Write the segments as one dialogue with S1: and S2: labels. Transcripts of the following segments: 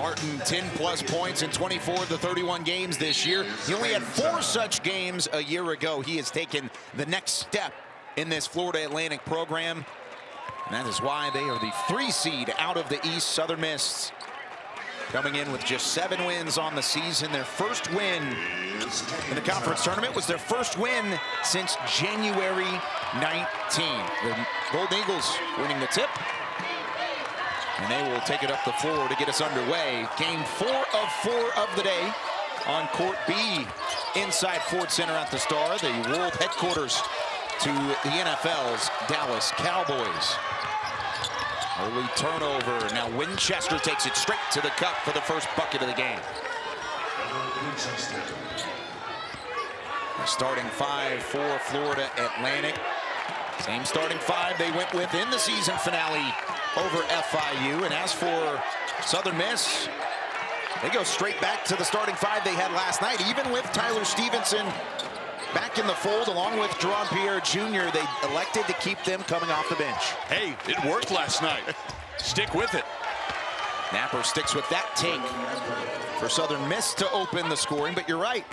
S1: Martin, 10+ points in 24 of the 31 games this year. He only had 4 such games a year ago. He has taken the next step in this Florida Atlantic program. And that is why they are the 3 seed out of the East. Southern Miss coming in with just 7 wins on the season. Their first win in the conference tournament was their first win since January 19. The Golden Eagles winning the tip. And they will take it up the floor to get us underway. Game 4 of 4 of the day on Court B inside Ford Center at the Star, the world headquarters to the NFL's Dallas Cowboys. Early turnover. Now Winchester takes it straight to the cup for the first bucket of the game. The starting 5 for Florida Atlantic. Same starting 5 they went with in the season finale over FIU. And as for Southern Miss, they go straight back to the starting 5 they had last night. Even with Tyler Stevenson back in the fold along with Jerron Pierre Jr., they elected to keep them coming off the bench.
S2: Hey, it worked last night. Stick with it.
S1: Napper sticks with that take for Southern Miss to open the scoring, but you're right.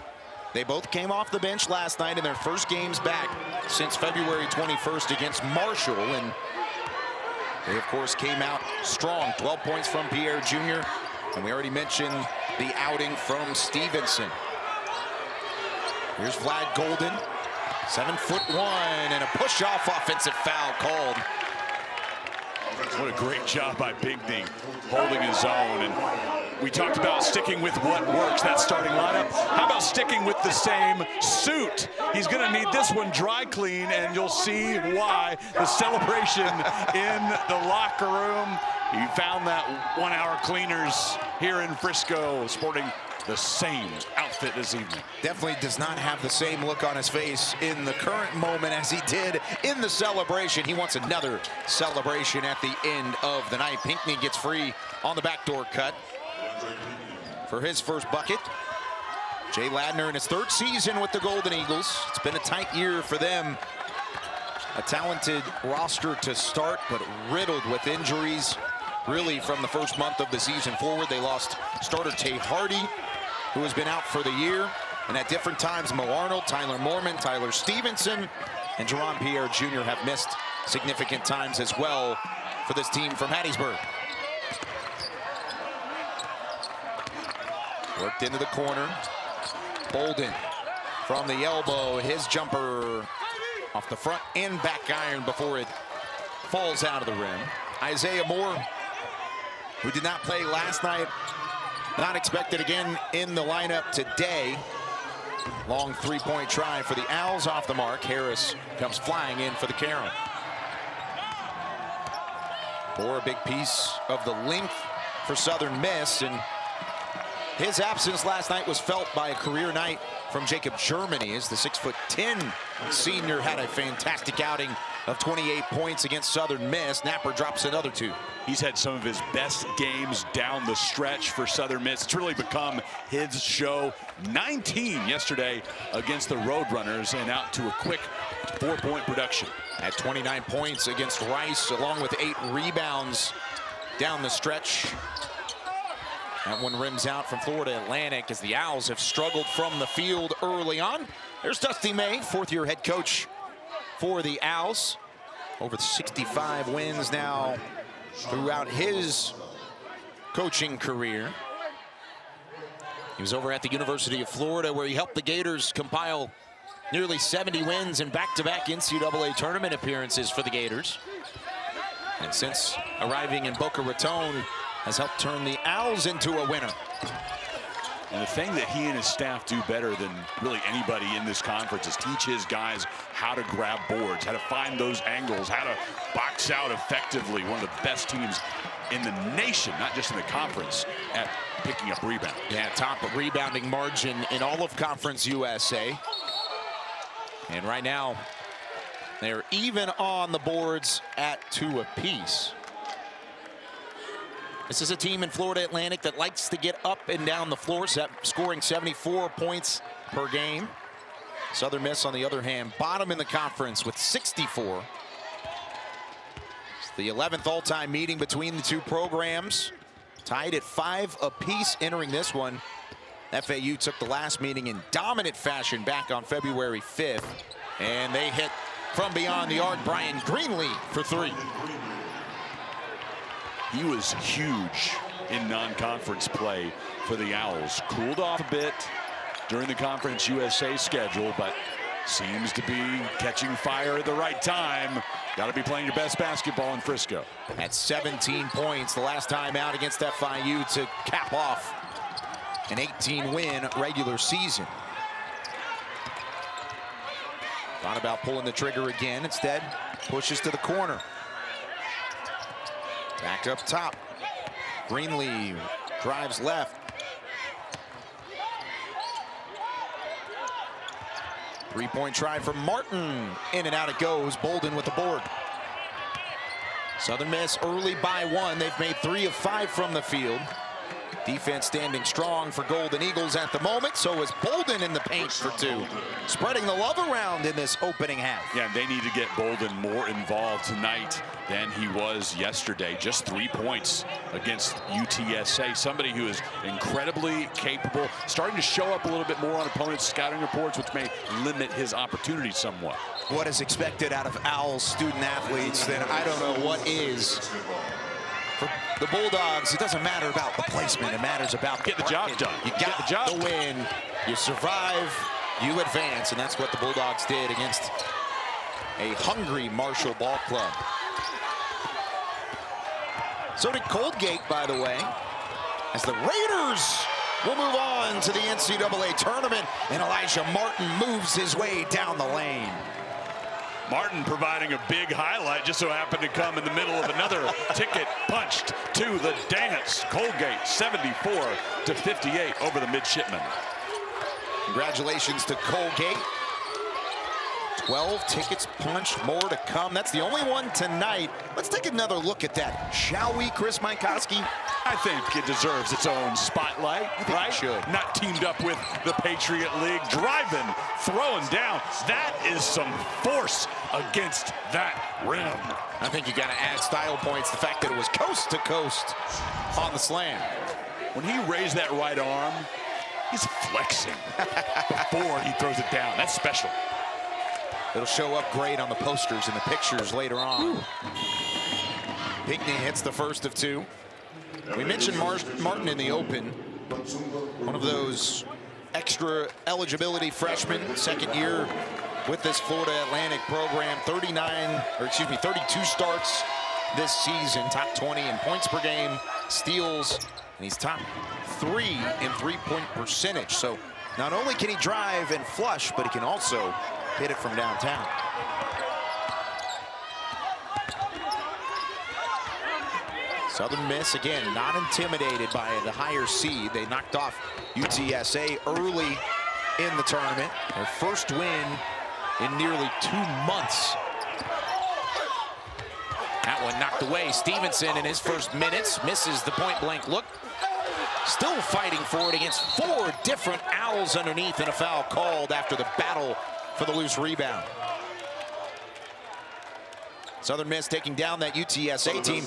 S1: They both came off the bench last night in their first games back since February 21st against Marshall, and they, of course, came out strong. 12 points from Pierre Jr., and we already mentioned the outing from Stevenson. Here's Vlad Golden, 7'1", and a push-off offensive foul called.
S2: What a great job by Bigney holding his own. And we talked about sticking with what works, that starting lineup. How about sticking with the same suit? He's going to need this one dry clean, and you'll see why. The celebration in the locker room. He found that 1 hour cleaners here in Frisco sporting the same outfit this evening.
S1: Definitely does not have the same look on his face in the current moment as he did in the celebration. He wants another celebration at the end of the night. Pinckney gets free on the backdoor cut for his first bucket. Jay Ladner in his 3rd season with the Golden Eagles. It's been a tight year for them. A talented roster to start, but riddled with injuries. Really, from the first month of the season forward, they lost starter Tay Hardy, who has been out for the year. And at different times, Mo Arnold, Tyler Mormon, Tyler Stevenson, and Jerron Pierre Jr. have missed significant times as well for this team from Hattiesburg. Worked into the corner. Bolden from the elbow. His jumper off the front and back iron before it falls out of the rim. Isaiah Moore, who did not play last night, not expected again in the lineup today. Long 3-point try for the Owls off the mark. Harris comes flying in for the Carol. Moore, a big piece of the length for Southern Miss, and his absence last night was felt by a career night from Jacob Germany, as the 6'10" senior had a fantastic outing of 28 points against Southern Miss. Napper drops another 2.
S2: He's had some of his best games down the stretch for Southern Miss. It's really become his show. 19 yesterday against the Roadrunners, and out to a quick 4-point production.
S1: At 29 points against Rice, along with 8 rebounds down the stretch. That one rims out from Florida Atlantic as the Owls have struggled from the field early on. There's Dusty May, 4th-year head coach for the Owls. Over 65 wins now throughout his coaching career. He was over at the University of Florida, where he helped the Gators compile nearly 70 wins and back-to-back NCAA tournament appearances for the Gators. And since arriving in Boca Raton, has helped turn the Owls into a winner.
S2: And the thing that he and his staff do better than really anybody in this conference is teach his guys how to grab boards, how to find those angles, how to box out effectively. One of the best teams in the nation, not just in the conference, at picking up rebound.
S1: Yeah, top rebounding margin in all of Conference USA. And right now, they're even on the boards at 2 apiece. This is a team in Florida Atlantic that likes to get up and down the floor, scoring 74 points per game. Southern Miss, on the other hand, bottom in the conference with 64. It's the 11th all-time meeting between the two programs. tied at 5 apiece entering this one. FAU took the last meeting in dominant fashion back on February 5th. And they hit from beyond the arc, Brian Greenlee for 3.
S2: He was huge in non-conference play for the Owls. Cooled off a bit during the Conference USA schedule, but seems to be catching fire at the right time. Got to be playing your best basketball in Frisco.
S1: At 17 points the last time out against FIU to cap off an 18-win regular season. Thought about pulling the trigger again. Instead, pushes to the corner. Back up top. Greenlee drives left. Three-point try from Martin. In and out it goes. Bolden with the board. Southern Miss early by 1. They've made 3 of 5 from the field. Defense standing strong for Golden Eagles at the moment. So is Bolden in the paint for 2. Spreading the love around in this opening half.
S2: Yeah, they need to get Bolden more involved tonight than he was yesterday. Just 3 points against UTSA. Somebody who is incredibly capable, starting to show up a little bit more on opponents' scouting reports, which may limit his opportunities somewhat.
S1: What is expected out of Owls student athletes, then I don't know what is. For the Bulldogs, it doesn't matter about the placement. It matters about
S2: get the job done.
S1: You got the win. You survive. You advance, and that's what the Bulldogs did against a hungry Marshall ball club. So did Colgate, by the way, as the Raiders will move on to the NCAA tournament, and Elijah Martin moves his way down the lane.
S2: Martin providing a big highlight, just so happened to come in the middle of another ticket punched to the dance. Colgate 74-58 over the midshipmen.
S1: Congratulations to Colgate. 12 tickets punched, more to come. That's the only one tonight. Let's take another look at that, shall we, Chris Mykowski?
S2: I think it deserves its own spotlight, right?
S1: It should.
S2: Not teamed up with the Patriot League. Driving, throwing down. That is some force against that rim.
S1: I think you got to add style points, the fact that it was coast to coast on the slam.
S2: When he raised that right arm, he's flexing before he throws it down. That's special.
S1: It'll show up great on the posters and the pictures later on. Pinckney hits the first of 2. We mentioned Martin in the open. One of those extra eligibility freshmen, second year with this Florida Atlantic program. 32 starts this season, top 20 in points per game, steals, and he's top 3 in three-point percentage. So not only can he drive and flush, but he can also hit it from downtown. Southern Miss, again, not intimidated by the higher seed. They knocked off UTSA early in the tournament. Their first win in nearly 2 months. That one knocked away. Stevenson in his first minutes misses the point-blank look. Still fighting for it against 4 different Owls underneath, and a foul called after the battle for the loose rebound. Southern Miss taking down that UTSA team.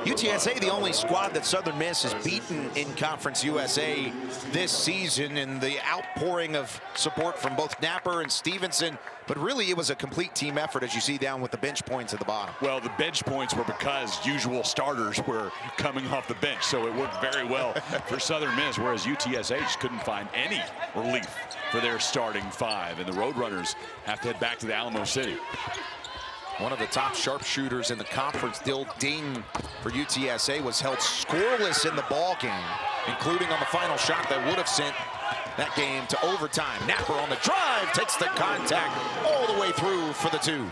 S1: UTSA, the only squad that Southern Miss has beaten in Conference USA this season, and the outpouring of support from both Napper and Stevenson. But really, it was a complete team effort, as you see down with the bench points at the bottom.
S2: Well, the bench points were because usual starters were coming off the bench, so it worked very well for Southern Miss, whereas UTSA just couldn't find any relief for their starting 5, and the Roadrunners have to head back to the Alamo City.
S1: One of the top sharpshooters in the conference, Dill Ding for UTSA, was held scoreless in the ball game, including on the final shot that would have sent that game to overtime. Napper on the drive, takes the contact all the way through for the 2.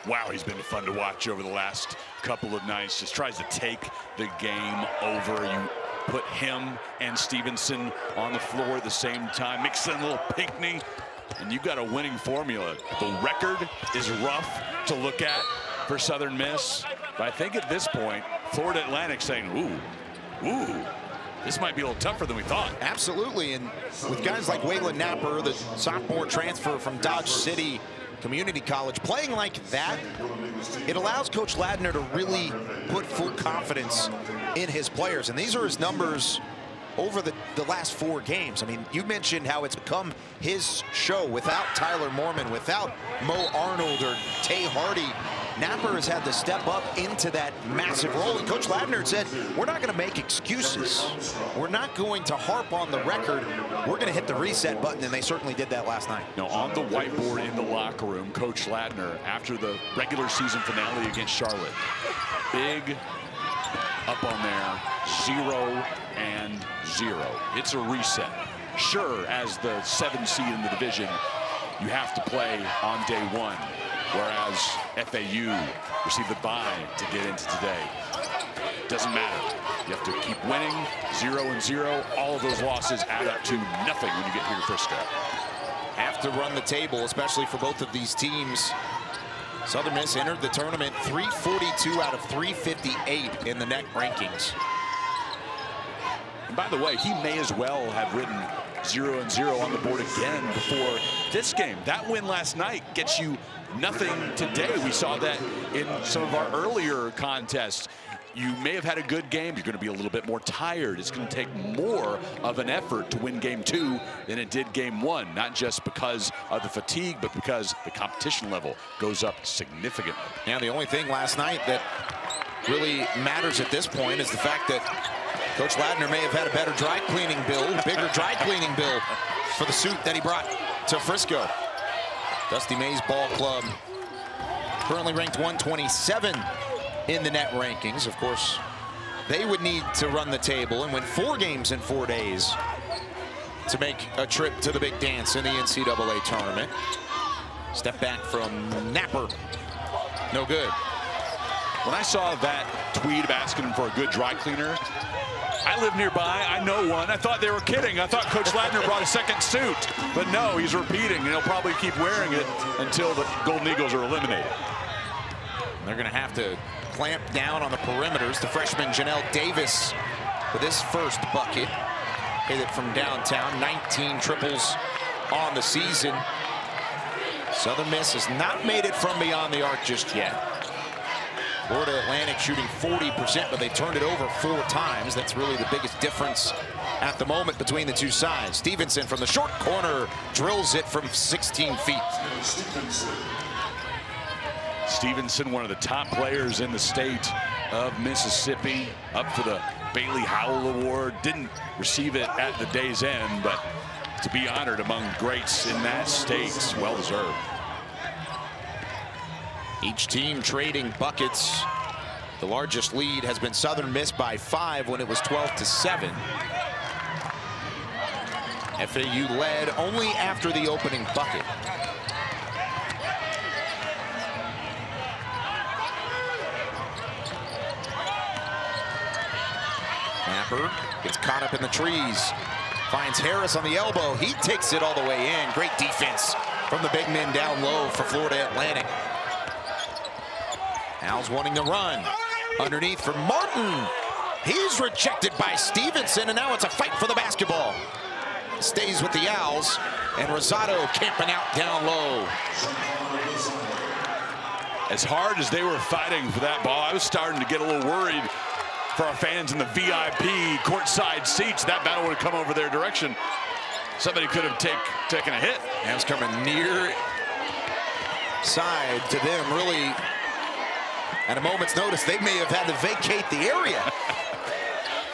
S2: Wow, he's been fun to watch over the last couple of nights. Just tries to take the game over. You put him and Stevenson on the floor at the same time, mix in a little Pinckney, and you've got a winning formula. The record is rough to look at for Southern Miss, but I think at this point, Florida Atlantic saying, ooh, this might be a little tougher than we thought.
S1: Absolutely, and with guys like Waylon Napper, the sophomore transfer from Dodge City, community college. Playing like that, it allows Coach Ladner to really put full confidence in his players. And these are his numbers over the last 4 games. I mean, you mentioned how it's become his show without Tyler Mormon, without Mo Arnold or Tay Hardy. Napper has had to step up into that massive role. And Coach Ladner said, we're not going to make excuses. We're not going to harp on the record. We're going to hit the reset button, and they certainly did that last night.
S2: Now, on the whiteboard in the locker room, Coach Ladner, after the regular season finale against Charlotte, big up on there, 0 and 0. It's a reset. Sure, as the 7th seed in the division, you have to play on day 1. Whereas FAU received the bye to get into today. Doesn't matter. You have to keep winning. 0 and 0. All of those losses add up to nothing when you get here to Frisco.
S1: Have to run the table, especially for both of these teams. Southern Miss entered the tournament 342 out of 358 in the net rankings.
S2: And by the way, he may as well have written 0 and 0 on the board again before this game. That win last night gets you nothing today. We saw that in some of our earlier contests. You may have had a good game. You're going to be a little bit more tired. It's going to take more of an effort to win game 2 than it did game 1. Not just because of the fatigue, but because the competition level goes up significantly.
S1: And the only thing last night that really matters at this point is the fact that Coach Ladner may have had a better dry cleaning bill, bigger dry cleaning bill for the suit that he brought to Frisco. Dusty Mays Ball Club currently ranked 127 in the net rankings. Of course, they would need to run the table and win 4 games in 4 days to make a trip to the big dance in the NCAA tournament. Step back from Napper. No good.
S2: When I saw that tweet of asking him for a good dry cleaner, I live nearby. I know one. I thought they were kidding. I thought Coach Ladner brought a second suit. But no, he's repeating, and he'll probably keep wearing it until the Golden Eagles are eliminated.
S1: They're going to have to clamp down on the perimeters. The freshman Janelle Davis with his first bucket. Hit it from downtown. 19 triples on the season. Southern Miss has not made it from beyond the arc just yet. Florida Atlantic shooting 40%, but they turned it over 4 times. That's really the biggest difference at the moment between the two sides. Stevenson from the short corner drills it from 16 feet.
S2: Stevenson, one of the top players in the state of Mississippi, up for the Bailey Howell Award. Didn't receive it at the day's end, but to be honored among greats in that state, well deserved.
S1: Each team trading buckets. The largest lead has been Southern Miss by 5 when it was 12-7. FAU led only after the opening bucket. Napper gets caught up in the trees. Finds Harris on the elbow. He takes it all the way in. Great defense from the big men down low for Florida Atlantic. Owls wanting to run. Underneath for Martin. He's rejected by Stevenson, and now it's a fight for the basketball. Stays with the Owls, and Rosado camping out down low.
S2: As hard as they were fighting for that ball, I was starting to get a little worried for our fans in the VIP courtside seats. That battle would have come over their direction. Somebody could have taken a hit.
S1: Owls coming near side to them, really. At a moment's notice, they may have had to vacate the area.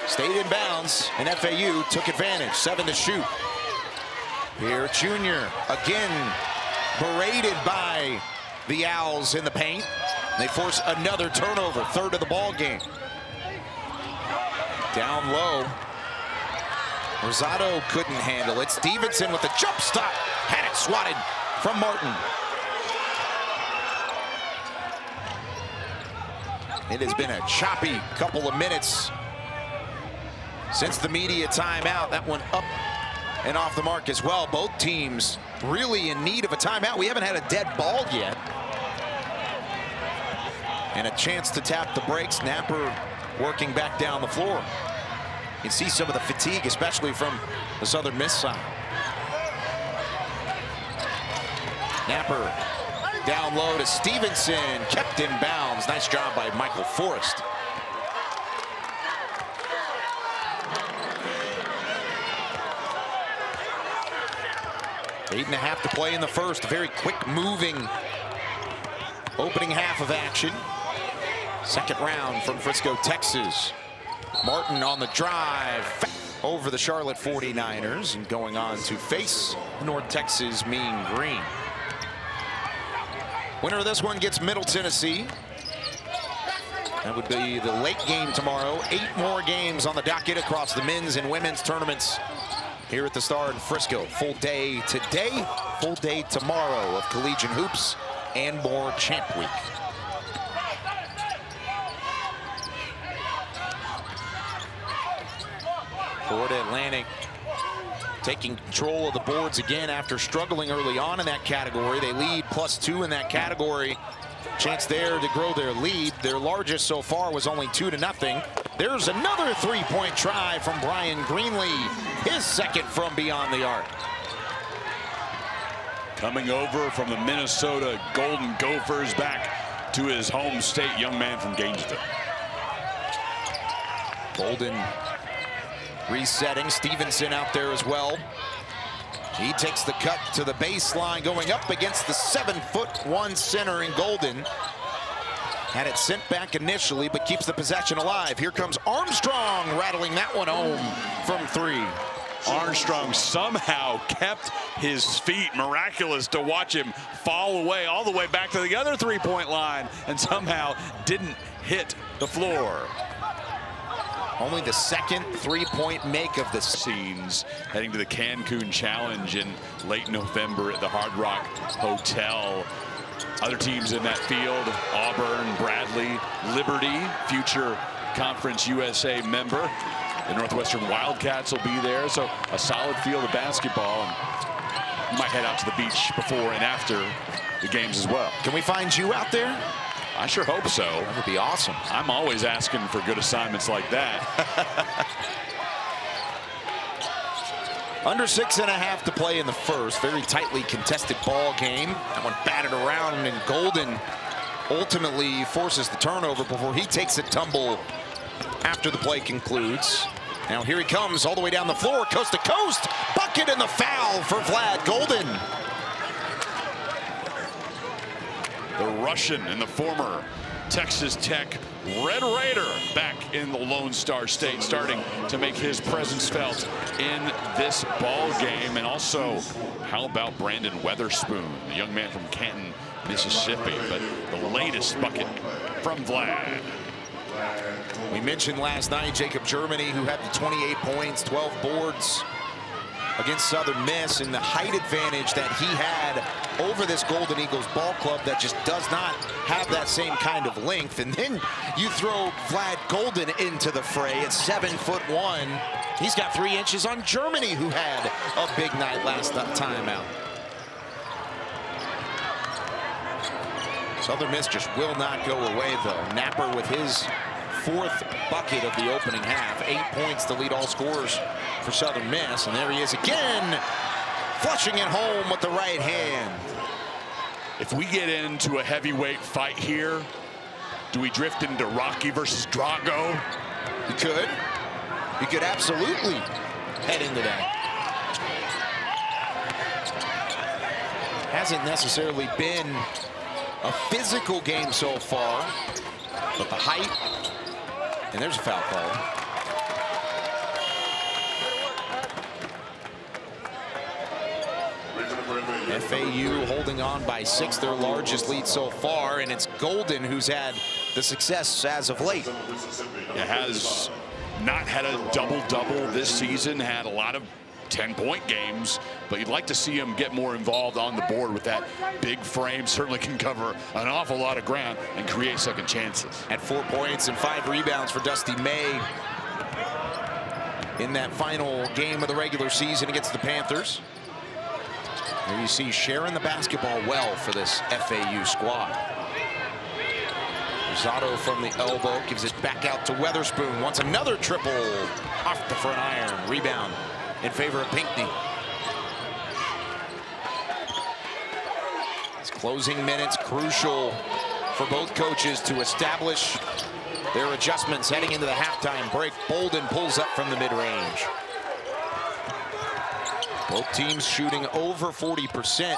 S1: Stayed in bounds, and FAU took advantage. 7 to shoot. Pierre Jr. again berated by the Owls in the paint. They force another turnover, 3rd of the ball game. Down low. Rosado couldn't handle it. Stevenson with the jump stop. Had it swatted from Martin. It has been a choppy couple of minutes since the media timeout. That one up and off the mark as well. Both teams really in need of a timeout. We haven't had a dead ball yet. And a chance to tap the brakes. Napper working back down the floor. You can see some of the fatigue, especially from the Southern Miss side. Napper down low to Stevenson, kept in bounds. Nice job by Michael Forrest. Eight and a half to play in the first. Very quick moving opening half of action. Second round from Frisco, Texas. Martin on the drive over the Charlotte 49ers and going on to face North Texas Mean Green. Winner of this one gets Middle Tennessee. That would be the late game tomorrow. 8 more games on the docket across the men's and women's tournaments here at the Star in Frisco. Full day today, full day tomorrow of collegiate hoops and more Champ Week. Florida Atlantic taking control of the boards again after struggling early on in that category. They lead +2 in that category. Chance there to grow their lead. Their largest so far was only 2-0. There's another three-point try from Brian Greenlee, his second from beyond the arc.
S2: Coming over from the Minnesota Golden Gophers back to his home state, young man from Gainesville.
S1: Golden resetting. Stevenson out there as well. He takes the cut to the baseline, going up against the 7'1" center in Golden. Had it sent back initially, but keeps the possession alive. Here comes Armstrong, rattling that one home from 3.
S2: Armstrong somehow kept his feet. Miraculous to watch him fall away all the way back to the other three-point line and somehow didn't hit the floor.
S1: Only the second three-point make of the
S2: scenes heading to the Cancun Challenge in late November at the Hard Rock Hotel. Other teams in that field: Auburn, Bradley, Liberty, future Conference USA member. The Northwestern Wildcats will be there, so a solid field of basketball. And you might head out to the beach before and after the games as well.
S1: Can we find you out there?
S2: I sure hope so.
S1: That would be awesome.
S2: I'm always asking for good assignments like that.
S1: Under 6.5 to play in the first. Very tightly contested ball game. That one batted around, and Golden ultimately forces the turnover before he takes a tumble after the play concludes. Now here he comes all the way down the floor, coast to coast. Bucket and the foul for Vlad Golden.
S2: The Russian and the former Texas Tech Red Raider back in the Lone Star State, starting to make his presence felt in this ball game. And also, how about Brandon Weatherspoon, the young man from Canton, Mississippi, but the latest bucket from Vlad.
S1: We mentioned last night Jacob Germany, who had the 28 points, 12 boards against Southern Miss, and the height advantage that he had over this Golden Eagles ball club that just does not have that same kind of length. And then you throw Vlad Golden into the fray at 7'1". He's got 3 inches on Germany, who had a big night last time out. Southern Miss just will not go away, though. Napper with his 4th bucket of the opening half. 8 points to lead all scorers for Southern Miss. And there he is again, flushing it home with the right hand.
S2: If we get into a heavyweight fight here, do we drift into Rocky versus Drago?
S1: You could. You could absolutely head into that. Hasn't necessarily been a physical game so far, but the height, and there's a foul call. FAU holding on by 6, their largest lead so far, and it's Golden who's had the success as of late.
S2: It has not had a double-double this season, had a lot of 10-point games, but you'd like to see him get more involved on the board with that big frame. Certainly can cover an awful lot of ground and create second chances.
S1: At 4 points and 5 rebounds for Dusty May in that final game of the regular season against the Panthers. There you see sharing the basketball well for this FAU squad. Rosado from the elbow gives it back out to Weatherspoon. Wants another triple off the front iron. Rebound in favor of Pinckney. It's closing minutes crucial for both coaches to establish their adjustments heading into the halftime break. Bolden pulls up from the mid-range. Both teams shooting over 40%.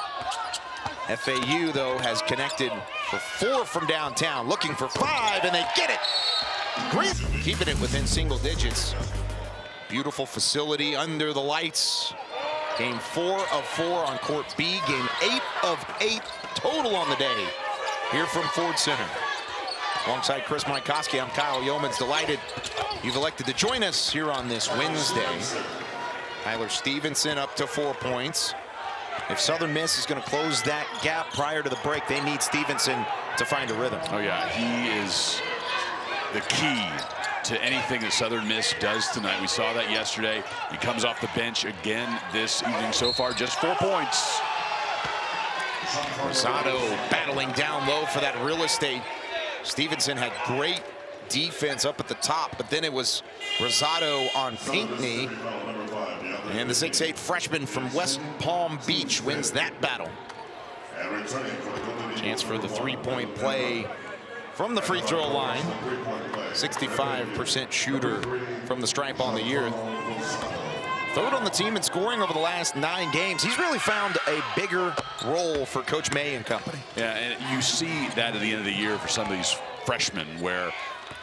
S1: FAU, though, has connected for 4 from downtown, looking for 5, and they get it. Great, keeping it within single digits. Beautiful facility under the lights. Game 4 of 4 on court B. Game 8 of 8 total on the day here from Ford Center. Alongside Chris Mykowski, I'm Kyle Yeomans. Delighted you've elected to join us here on this Wednesday. Tyler Stevenson up to 4 points. If Southern Miss is going to close that gap prior to the break, they need Stevenson to find a rhythm.
S2: Oh, yeah, he is the key to anything that Southern Miss does tonight. We saw that yesterday. He comes off the bench again this evening so far, just 4 points.
S1: Rosado battling down low for that real estate. Stevenson had great defense up at the top, but then it was Rosado on Pinckney. And the 6'8" freshman from West Palm Beach wins that battle. Chance for the three-point play from the free throw line. 65% shooter from the stripe on the year. Third on the team in scoring over the last 9 games. He's really found a bigger role for Coach May and company.
S2: Yeah, and you see that at the end of the year for some of these freshmen where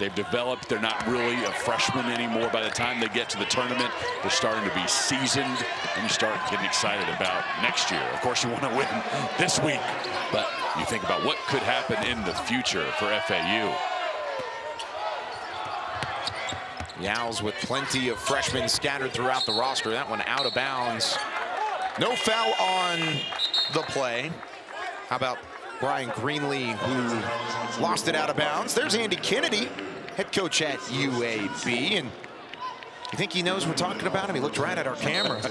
S2: they've developed. They're not really a freshman anymore. By the time they get to the tournament, they're starting to be seasoned, and you start getting excited about next year. Of course, you want to win this week, but you think about what could happen in the future for FAU.
S1: The Owls with plenty of freshmen scattered throughout the roster. That one out of bounds. No foul on the play. How about Brian Greenlee, who lost it out of bounds? There's Andy Kennedy, head coach at UAB. And you think he knows we're talking about him? He looked right at our camera.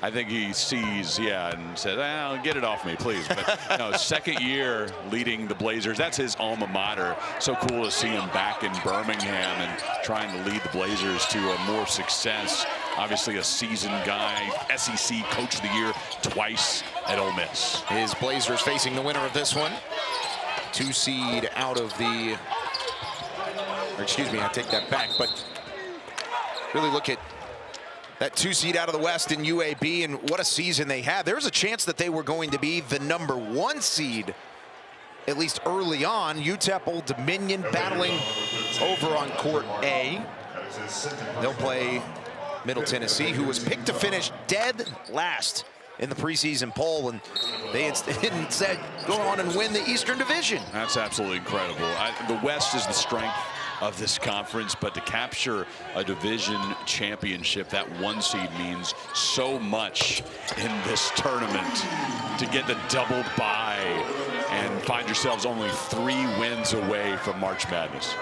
S2: I think he sees, yeah, and says, "Well, get it off me, please." But no, second year leading the Blazers. That's his alma mater. So cool to see him back in Birmingham and trying to lead the Blazers to more success. Obviously a seasoned guy, SEC Coach of the Year twice at Ole Miss.
S1: His Blazers facing the winner of this one. 2 seed out of the, or excuse me, I take that back, but really look at that 2 seed out of the West in UAB, and what a season they had. There's a chance that they were going to be the #1 seed, at least early on. UTEP Old Dominion battling over on court A. They'll play Middle Tennessee, who was picked to finish dead last in the preseason poll, and they instead go on and win the Eastern Division.
S2: That's absolutely incredible. The West is the strength of this conference, but to capture a division championship, that 1 seed means so much in this tournament. To get the double bye and find yourselves only 3 wins away from March Madness.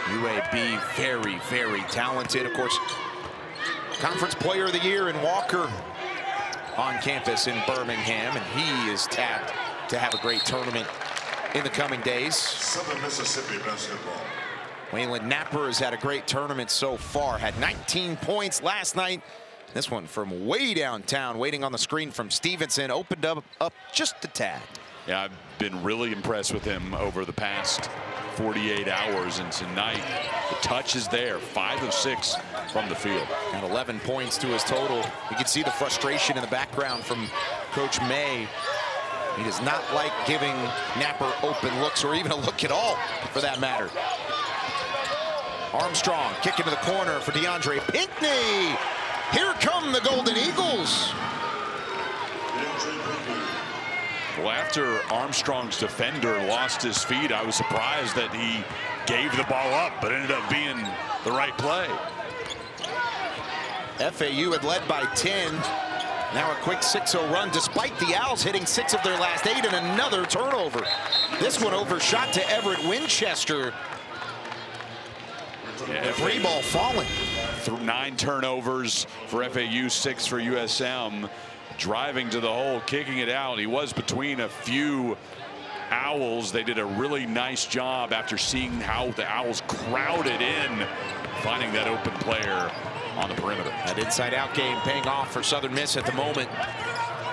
S1: UAB very, very talented. Of course, Conference Player of the Year in Walker on campus in Birmingham, and he is tapped to have a great tournament in the coming days.
S3: Southern Mississippi basketball.
S1: Waylon Napper has had a great tournament so far. Had 19 points last night. This one from way downtown, waiting on the screen from Stevenson, opened up just a tad.
S2: Yeah, I've been really impressed with him over the past 48 hours, and tonight the touch is there. 5 of 6 from the field.
S1: Got 11 points to his total. You can see the frustration in the background from Coach May. He does not like giving Napper open looks, or even a look at all, for that matter. Armstrong kick into the corner for DeAndre Pinckney. Here come the Golden Eagles.
S2: Well, after Armstrong's defender lost his feet, I was surprised that he gave the ball up, but ended up being the right play.
S1: FAU had led by 10. Now a quick 6-0 run, despite the Owls hitting 6 of their last 8 and another turnover. This one overshot to Everett Winchester.
S2: Yeah,
S1: 3 ball falling.
S2: 9 turnovers for FAU, 6 for USM. Driving to the hole, kicking it out. He was between a few Owls. They did a really nice job after seeing how the Owls crowded in, finding that open player on the perimeter.
S1: That inside-out game paying off for Southern Miss at the moment.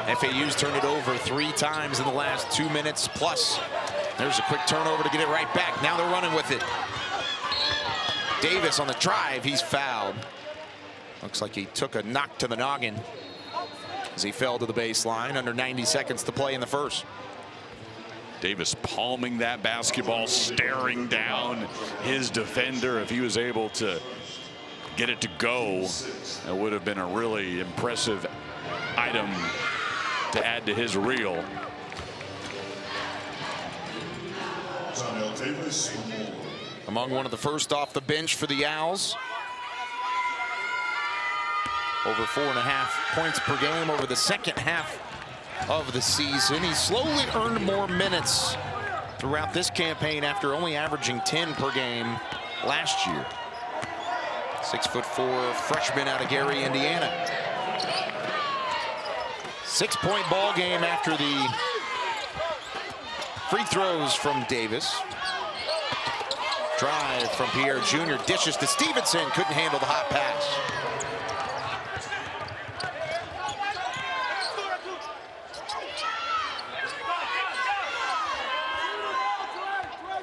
S1: FAU's turned it over 3 times in the last 2 minutes plus. There's a quick turnover to get it right back. Now they're running with it. Davis on the drive, he's fouled. Looks like he took a knock to the noggin as he fell to the baseline. Under 90 seconds to play in the first.
S2: Davis palming that basketball, staring down his defender. If he was able to get it to go, that would have been a really impressive item to add to his reel.
S1: Among one of the first off the bench for the Owls. Over 4.5 points per game over the second half of the season. He's slowly earned more minutes throughout this campaign after only averaging 10 per game last year. 6'4" freshman out of Gary, Indiana. 6-point ball game after the free throws from Davis. Drive from Pierre Jr. Dishes to Stevenson. Couldn't handle the hot pass.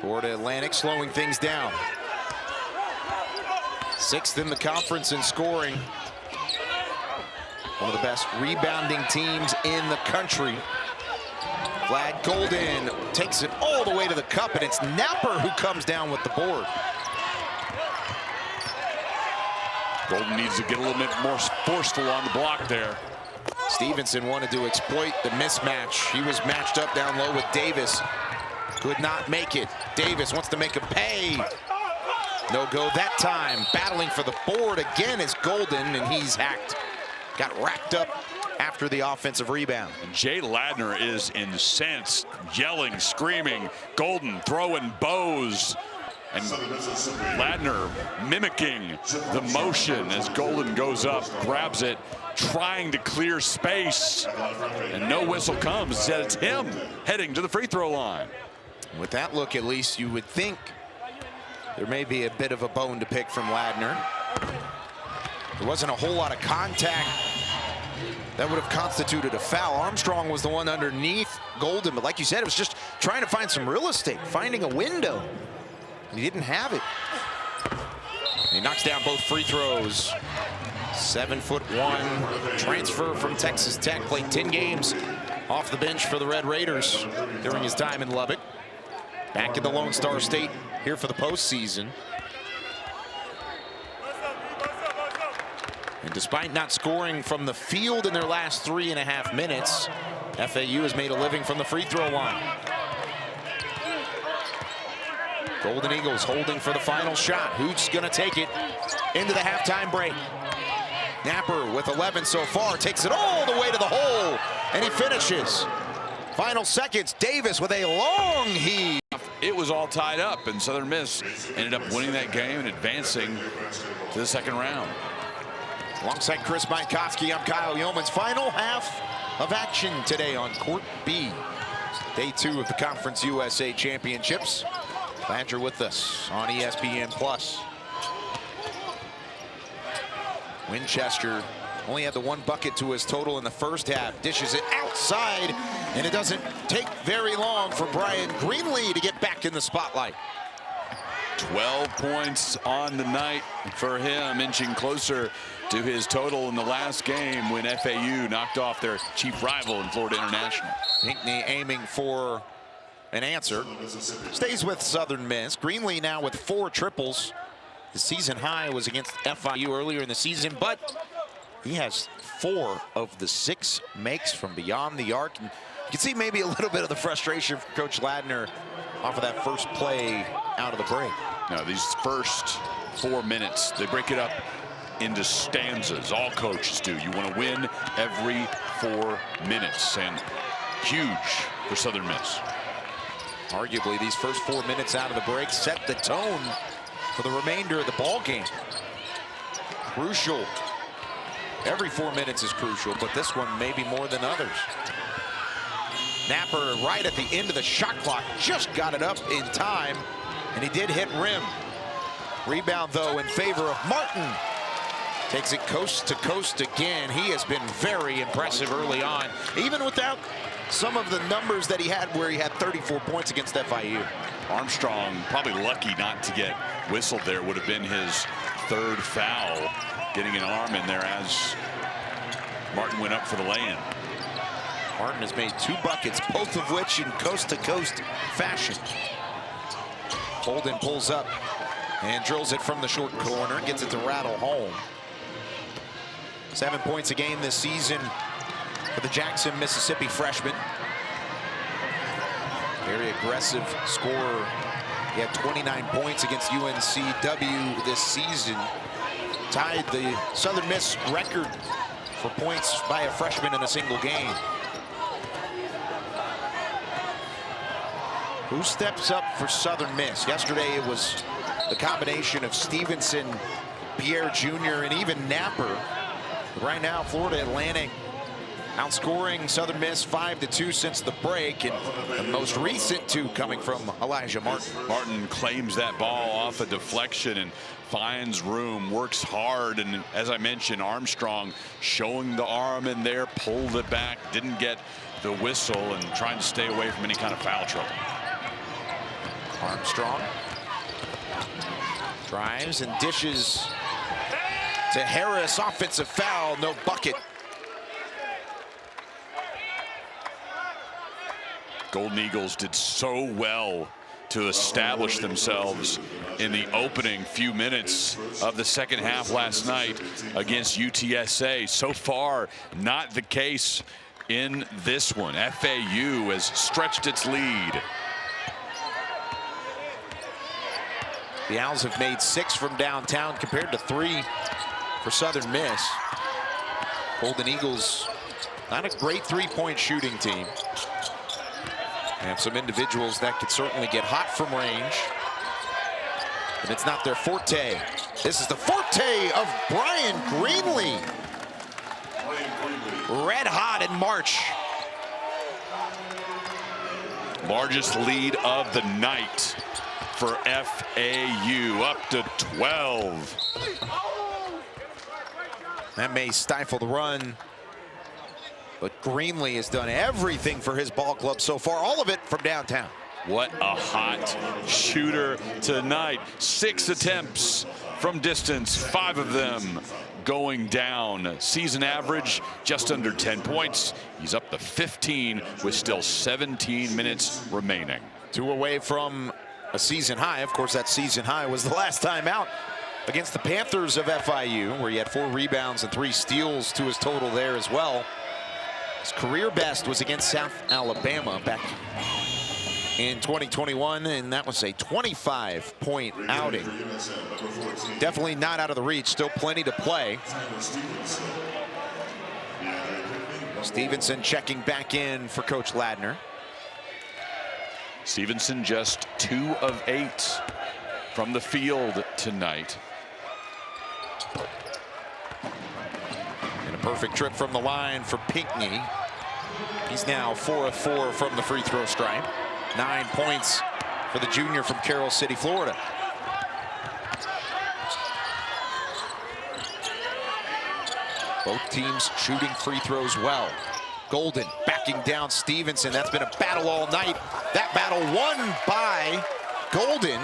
S1: Florida Atlantic slowing things down. 6th in the conference in scoring. One of the best rebounding teams in the country. Vlad Golden takes it all the way to the cup, and it's Napper who comes down with the board.
S2: Golden needs to get a little bit more forceful on the block there.
S1: Stevenson wanted to exploit the mismatch. He was matched up down low with Davis. Could not make it. Davis wants to make him pay. No go that time. Battling for the board again is Golden, and he's hacked. Got racked up after the offensive rebound.
S2: And Jay Ladner is incensed, yelling, screaming. Golden throwing bows. And Ladner mimicking the motion as Golden goes up, grabs it, trying to clear space. And no whistle comes. Instead, it's him heading to the free throw line.
S1: With that look, at least, you would think there may be a bit of a bone to pick from Ladner. There wasn't a whole lot of contact that would have constituted a foul. Armstrong was the one underneath Golden, but like you said, it was just trying to find some real estate, finding a window. And he didn't have it. And he knocks down both free throws. 7'1", transfer from Texas Tech, played 10 games off the bench for the Red Raiders during his time in Lubbock. Back in the Lone Star State here for the postseason. And despite not scoring from the field in their last 3.5 minutes, FAU has made a living from the free throw line. Golden Eagles holding for the final shot. Who's going to take it into the halftime break? Napper with 11 so far takes it all the way to the hole, and he finishes. Final seconds, Davis with a long heave.
S2: It was all tied up, and Southern Miss ended up winning that game and advancing to the second round.
S1: Alongside Chris Mankowski, I'm Kyle Yeomans. Final half of action today on Court B. Day 2 of the Conference USA Championships. Glad you're with us on ESPN+. Winchester only had the 1 bucket to his total in the first half. Dishes it outside, and it doesn't take very long for Brian Greenlee to get back in the spotlight.
S2: 12 points on the night for him, inching closer to his total in the last game when FAU knocked off their chief rival in Florida International.
S1: Pinckney aiming for an answer. Stays with Southern Miss. Greenlee now with 4 triples. The season high was against FIU earlier in the season, but he has 4 of the 6 makes from beyond the arc. And you can see maybe a little bit of the frustration from Coach Ladner off of that first play out of the break.
S2: Now, these first 4 minutes, they break it up into stanzas. All coaches do. You want to win every 4 minutes, and huge for Southern Miss.
S1: Arguably, these first 4 minutes out of the break set the tone for the remainder of the ball game. Crucial. Every 4 minutes is crucial, but this one maybe more than others. Napper right at the end of the shot clock just got it up in time, and he did hit rim. Rebound, though, in favor of Martin. Takes it coast to coast again. He has been very impressive early on, even without some of the numbers that he had where he had 34 points against FIU.
S2: Armstrong probably lucky not to get whistled there. Would have been his third foul, getting an arm in there as Martin went up for the lay-in.
S1: Martin has made 2 buckets, both of which in coast-to-coast fashion. Holden pulls up and drills it from the short corner, gets it to rattle home. 7 points a game this season for the Jackson, Mississippi freshman. Very aggressive scorer. He had 29 points against UNCW this season. Tied the Southern Miss record for points by a freshman in a single game. Who steps up for Southern Miss? Yesterday it was the combination of Stevenson, Pierre Jr., and even Napper. Right now, Florida Atlantic outscoring Southern Miss 5-2 since the break, and the most recent 2 coming from Elijah Martin.
S2: Martin claims that ball off a deflection and finds room, works hard, and as I mentioned, Armstrong showing the arm in there, pulled it back, didn't get the whistle, and trying to stay away from any kind of foul trouble.
S1: Armstrong drives and dishes to Harris. Offensive foul, no bucket.
S2: Golden Eagles did so well to establish themselves in the opening few minutes of the second half last night against UTSA. So far, not the case in this one. FAU has stretched its lead.
S1: The Owls have made 6 from downtown compared to 3 for Southern Miss. Golden Eagles, not a great 3-point shooting team. They have some individuals that could certainly get hot from range, but it's not their forte. This is the forte of Brian Greenlee. Red hot in March.
S2: Largest lead of the night for FAU, up to 12.
S1: That may stifle the run, but Greenlee has done everything for his ball club so far, all of it from downtown.
S2: What a hot shooter tonight. 6 attempts from distance, 5 of them going down. Season average just under 10 points. He's up to 15 with still 17 minutes remaining.
S1: 2 away from a season high. Of course, that season high was the last time out against the Panthers of FIU, where he had 4 rebounds and 3 steals to his total there as well. His career best was against South Alabama back in 2021, and that was a 25-point outing. Definitely not out of the reach, still plenty to play. Stevenson checking back in for Coach Ladner.
S2: Stevenson just 2 of 8 from the field tonight.
S1: And a perfect trip from the line for Pinckney. He's now 4 of 4 from the free throw stripe. 9 points for the junior from Carroll City, Florida. Both teams shooting free throws well. Golden backing down Stevenson. That's been a battle all night. That battle won by Golden.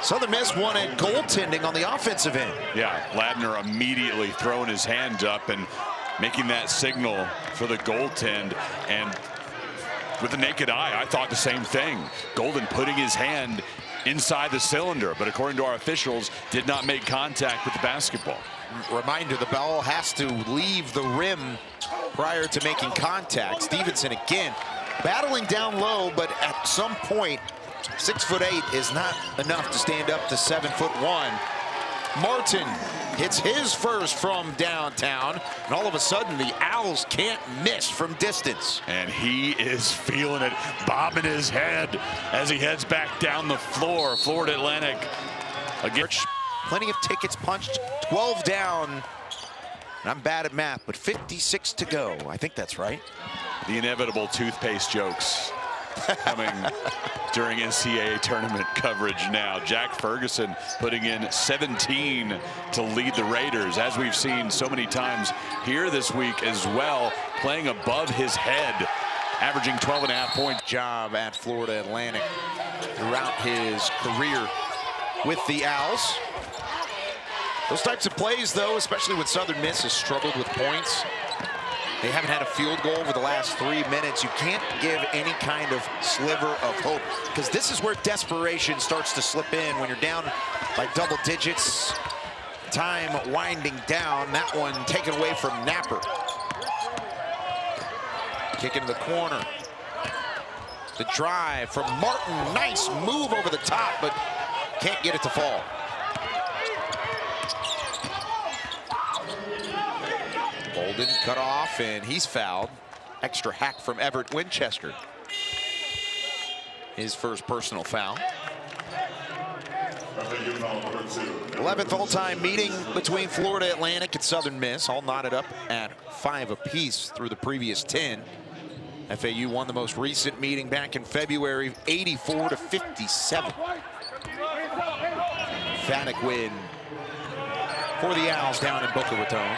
S1: Southern Miss wanted goaltending on the offensive end.
S2: Yeah, Ladner immediately throwing his hand up and making that signal for the goaltend. And with the naked eye, I thought the same thing. Golden putting his hand inside the cylinder, but according to our officials, did not make contact with the basketball.
S1: Reminder, the ball has to leave the rim prior to making contact. Stevenson again battling down low, but at some point 6'8" is not enough to stand up to 7'1". Martin hits his first from downtown, and all of a sudden the Owls can't miss from distance.
S2: And he is feeling it, bobbing his head as he heads back down the floor. Florida Atlantic again.
S1: Plenty of tickets punched, 12 down. And I'm bad at math, but 56 to go. I think that's right.
S2: The inevitable toothpaste jokes coming during NCAA tournament coverage now. Jack Ferguson putting in 17 to lead the Raiders, as we've seen so many times here this week as well, playing above his head, averaging 12.5 points.
S1: Job at Florida Atlantic throughout his career with the Owls. Those types of plays, though, especially when Southern Miss has struggled with points, they haven't had a field goal over the last 3 minutes. You can't give any kind of sliver of hope, because this is where desperation starts to slip in when you're down by double digits. Time winding down. That one taken away from Napper. Kick into the corner. The drive from Martin. Nice move over the top, but can't get it to fall. Bolden cut off, and he's fouled. Extra hack from Everett Winchester. His first personal foul. 11th all-time meeting between Florida Atlantic and Southern Miss, all knotted up at 5 apiece through the previous 10. FAU won the most recent meeting back in February, 84-57. Emphatic win for the Owls down in Boca Raton.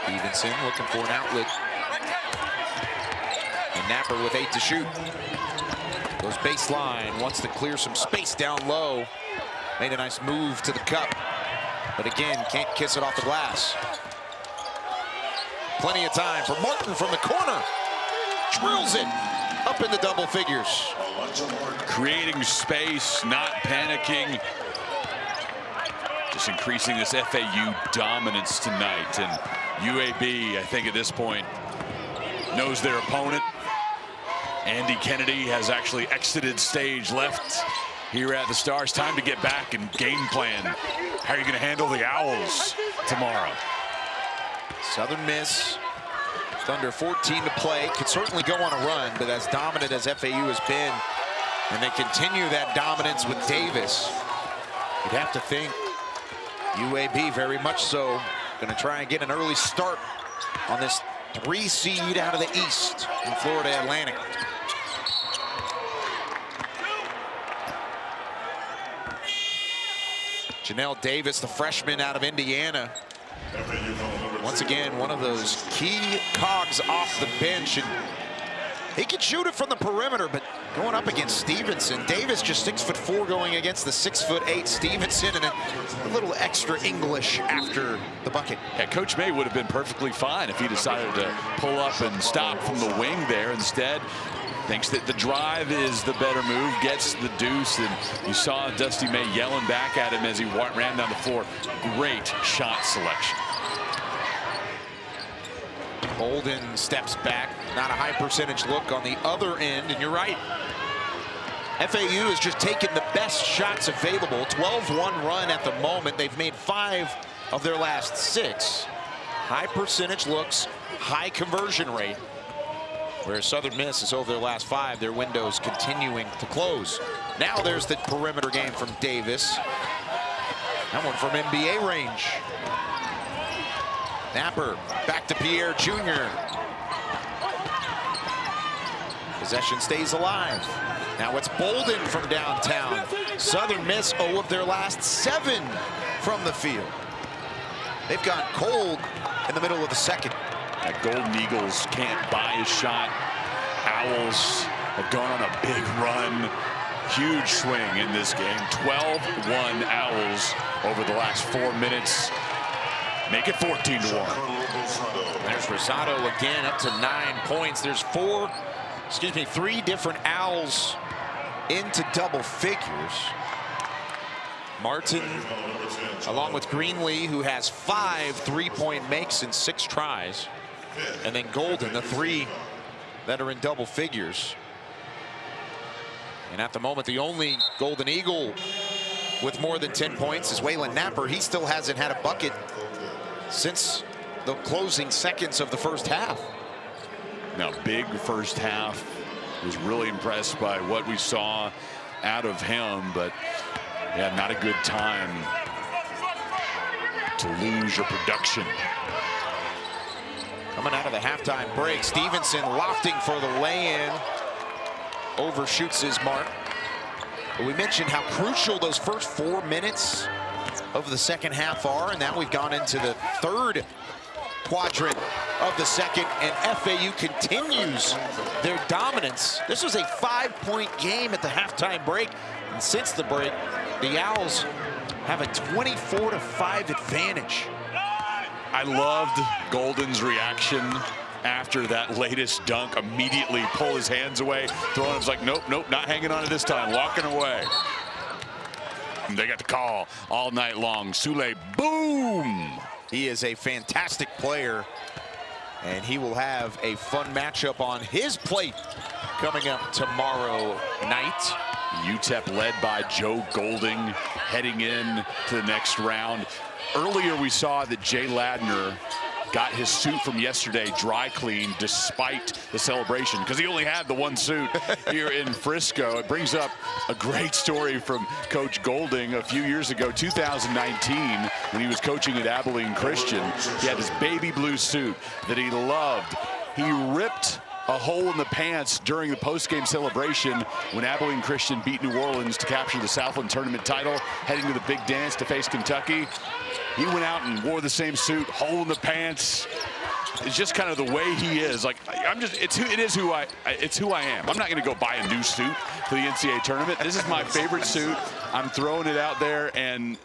S1: Stevenson looking for an outlet. And Napper with 8 to shoot. Goes baseline, wants to clear some space down low. Made a nice move to the cup, but again, can't kiss it off the glass. Plenty of time for Martin from the corner. Drills it up into double figures.
S2: Creating space, not panicking. Just increasing this FAU dominance tonight. And UAB, I think at this point, knows their opponent. Andy Kennedy has actually exited stage left here at the Stars. Time to get back and game plan. How are you going to handle the Owls tomorrow?
S1: Southern Miss, under 14 to play, could certainly go on a run, but as dominant as FAU has been, and they continue that dominance with Davis, you'd have to think UAB very much so going to try and get an early start on this 3 seed out of the East in Florida Atlantic. Janelle Davis, the freshman out of Indiana. Once again, one of those key cogs off the bench, and he can shoot it from the perimeter, but going up against Stevenson, Davis just 6'4" going against the 6'8" Stevenson, and a little extra English after the bucket.
S2: Yeah, Coach May would have been perfectly fine if he decided to pull up and stop from the wing there. Instead, thinks that the drive is the better move, gets the deuce, and you saw Dusty May yelling back at him as he ran down the floor. Great shot selection.
S1: Bolden steps back, not a high percentage look on the other end, and you're right. FAU has just taken the best shots available. 12-1 run at the moment. They've made 5 of their last 6. High percentage looks, high conversion rate. Whereas Southern Miss is over their last 5, their windows continuing to close. Now there's the perimeter game from Davis. That one from NBA range. Napper back to Pierre Jr. Possession stays alive. Now it's Bolden from downtown. Southern Miss 0 of their last 7 from the field. They've gone cold in the middle of the second.
S2: That Golden Eagles can't buy a shot. Owls have gone on a big run. Huge swing in this game. 12-1 Owls over the last 4 minutes. Make it 14-1.
S1: There's Rosado again, up to 9 points. There's 3 different Owls into double figures. Martin, along with Greenlee, who has 5 3-point makes in 6 tries. And then Golden, the 3 that are in double figures. And at the moment, the only Golden Eagle with more than 10 points is Waylon Napper. He still hasn't had a bucket since the closing seconds of the first half.
S2: Now, big first half. Was really impressed by what we saw out of him, but yeah, not a good time to lose your production.
S1: Coming out of the halftime break, Stevenson lofting for the lay-in. Overshoots his mark. But we mentioned how crucial those first 4 minutes of the second half are, and now we've gone into the third quadrant of the second, and FAU continues their dominance. This was a 5-point game at the halftime break, and since the break, the Owls have a 24-5 advantage.
S2: I loved Golden's reaction after that latest dunk. Immediately pull his hands away, throwing him like, nope, nope, not hanging on to this time, walking away. And they got the call all night long. Sule, boom!
S1: He is a fantastic player, and he will have a fun matchup on his plate coming up tomorrow night.
S2: UTEP led by Joe Golding heading in to the next round. Earlier we saw that Jay Ladner got his suit from yesterday dry cleaned despite the celebration, because he only had the one suit here in Frisco. It brings up a great story from Coach Golding a few years ago, 2019, when he was coaching at Abilene Christian. He had this baby blue suit that he loved. He ripped a hole in the pants during the post-game celebration when Abilene Christian beat New Orleans to capture the Southland Tournament title, heading to the big dance to face Kentucky. He went out and wore the same suit, hole in the pants. It's just kind of the way he is. Like, it's who I am. I'm not going to go buy a new suit for the NCAA tournament. This is my favorite suit. I'm throwing it out there, and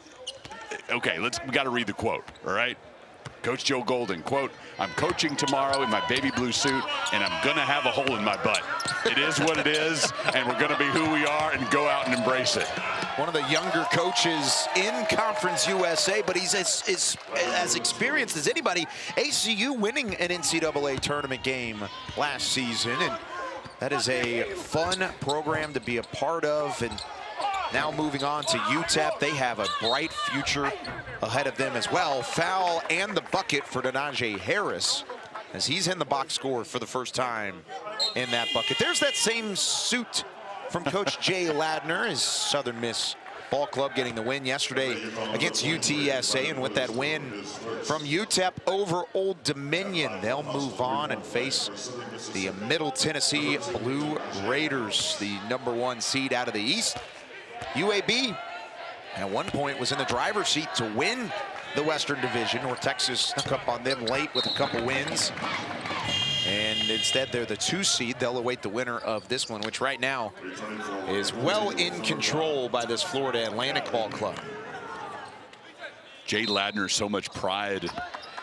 S2: okay, we got to read the quote. All right. Coach Joe Golding, quote, "I'm coaching tomorrow in my baby blue suit, and I'm going to have a hole in my butt. It is what it is, and we're going to be who we are and go out and embrace it."
S1: One of the younger coaches in Conference USA, but he's as experienced as anybody. ACU winning an NCAA tournament game last season, and that is a fun program to be a part of. And now moving on to UTEP, they have a bright future ahead of them as well. Foul and the bucket for Denaje Harris, as he's in the box score for the first time in that bucket. There's that same suit from Coach Jay Ladner, his Southern Miss ball club getting the win yesterday against UTSA. And with that win from UTEP over Old Dominion, they'll move on and face the Middle Tennessee Blue Raiders, the #1 seed out of the East. UAB at one point was in the driver's seat to win the Western Division, where Texas snuck up on them late with a couple wins. And instead, they're the 2 seed. They'll await the winner of this one, which right now is well in control by this Florida Atlantic ball club.
S2: Jay Ladner, so much pride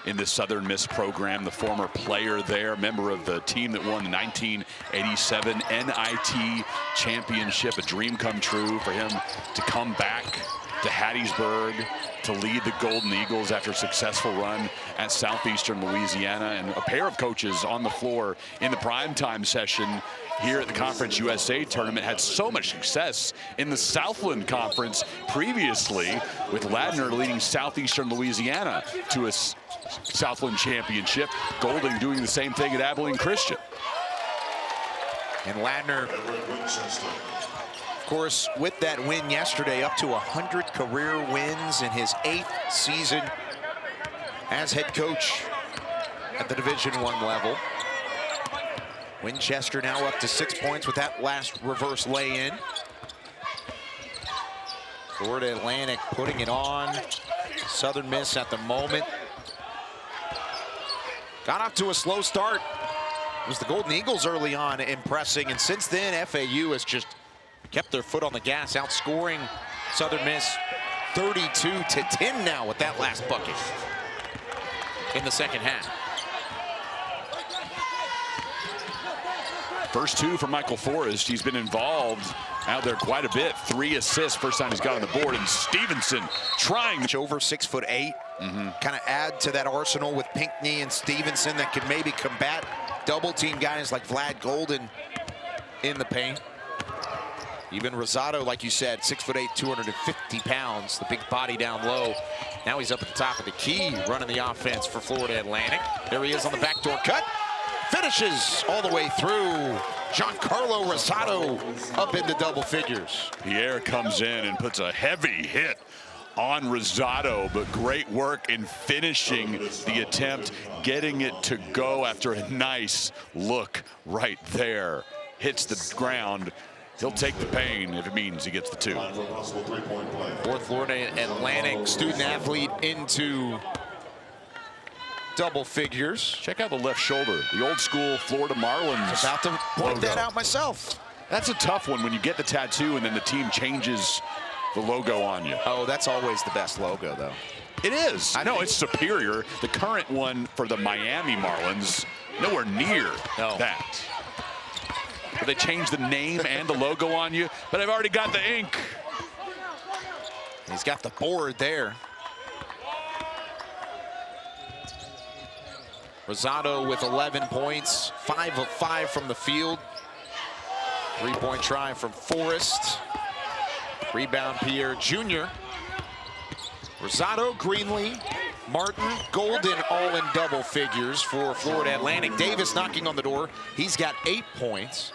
S2: in the Southern Miss program, the former player there, member of the team that won the 1987 NIT championship, a dream come true for him to come back to Hattiesburg to lead the Golden Eagles after a successful run at Southeastern Louisiana, and a pair of coaches on the floor in the primetime session here at the Conference USA tournament. Had so much success in the Southland Conference previously, with Ladner leading Southeastern Louisiana to a Southland championship. Golding doing the same thing at Abilene Christian.
S1: And Ladner, of course, with that win yesterday, up to 100 career wins in his 8th season as head coach at the Division I level. Winchester now up to 6 points with that last reverse lay-in. Florida Atlantic putting it on. Southern Miss at the moment got off to a slow start. It was the Golden Eagles early on impressing, and since then FAU has just kept their foot on the gas, outscoring Southern Miss 32-10 now with that last bucket in the second half.
S2: First 2 for Michael Forrest. He's been involved out there quite a bit. 3 assists, first time he's got on the board. And Stevenson trying.
S1: Over 6'8". Kind of add to that arsenal with Pinckney and Stevenson that could maybe combat double team guys like Vlad Golden in the paint. Even Rosado, like you said, 6'8", 250 pounds, the big body down low. Now he's up at the top of the key, running the offense for Florida Atlantic. There he is on the backdoor cut. Finishes all the way through. Giancarlo Rosado up into double figures.
S2: Pierre comes in and puts a heavy hit on Rosado, but great work in finishing the attempt, getting it to go after a nice look right there. Hits the ground. He'll take the pain if it means he gets the 2.
S1: Fourth Florida Atlantic student athlete into double figures.
S2: Check out the left shoulder, the old school Florida Marlins.
S1: About to point
S2: logo.
S1: that out myself.
S2: That's a tough one when you get the tattoo and then the team changes the logo on you.
S1: Oh, that's always the best logo, though.
S2: It is. I know it's superior. The current one for the Miami Marlins, nowhere near that. But they changed the name and the logo on you, but I've already got the ink.
S1: He's got the board there. Rosado with 11 points, 5 of 5 from the field. 3-point try from Forrest. Rebound Pierre Jr. Rosado, Greenlee, Martin, Golden all in double figures for Florida Atlantic. Davis knocking on the door. He's got 8 points.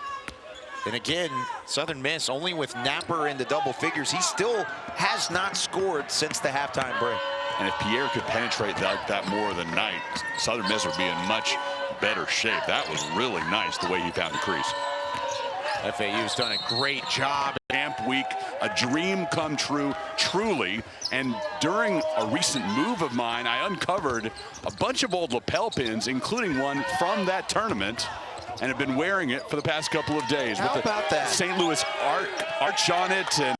S1: And again, Southern Miss only with Napper in the double figures. He still has not scored since the halftime break.
S2: And if Pierre could penetrate that more than night, Southern Miss would be in much better shape. That was really nice the way he found the crease.
S1: FAU's done a great job.
S2: Camp week, a dream come true, truly. And during a recent move of mine, I uncovered a bunch of old lapel pins, including one from that tournament, and have been wearing it for the past couple of days.
S1: How
S2: with
S1: about
S2: the
S1: that?
S2: St. Louis arch on it and